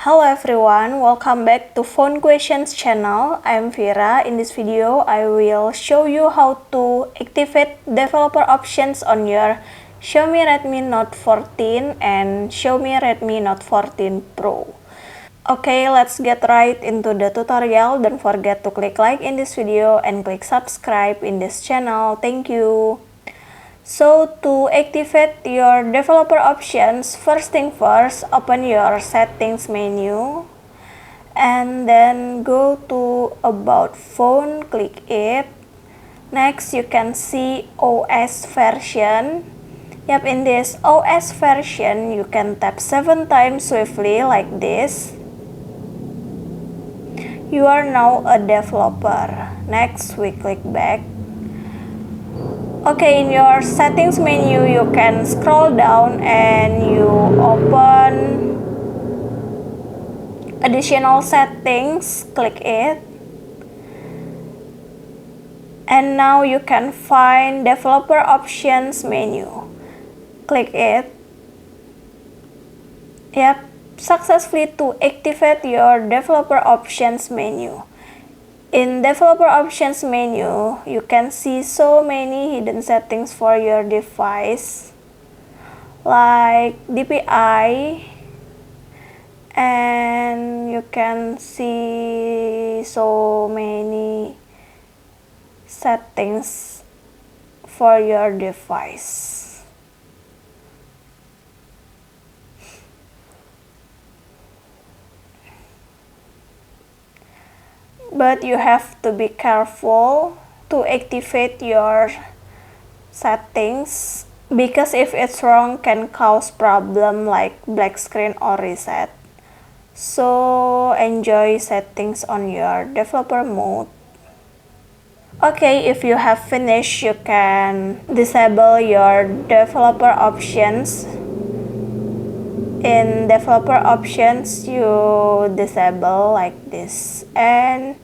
Hello everyone, welcome back to Phone Questions channel. I'm Vira. In this video, I will show you how to activate developer options on your Xiaomi Redmi Note 14 and Xiaomi Redmi Note 14 Pro. Okay, let's get right into the tutorial. Don't forget to click like in this video and click subscribe in this channel. Thank you. So to activate your developer options, first thing first, open your settings menu and then go to about phone, click it. Next you can see OS version. Yep, in this OS version you can tap 7 times swiftly like this. You are now a developer. Next we click back. Okay, in your settings menu, you can scroll down and you open additional settings, click it. And now you can find developer options menu. Click it. Yep, successfully to activate your developer options menu. In developer options menu, you can see so many hidden settings for your device like DPI, and you can see so many settings for your device. But you have to be careful to activate your settings because if it's wrong can cause problem like black screen or reset. So enjoy settings on your developer mode. Okay, if you have finished, you can disable your developer options. In developer options, you disable like this and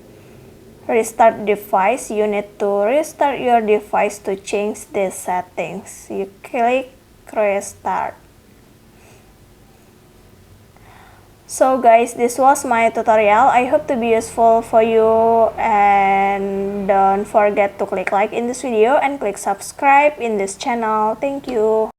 restart device. You need to restart your device to change these settings. You click restart. So guys, this was my tutorial. I hope to be useful for you, and don't forget to click like in this video and click subscribe in this channel. Thank you.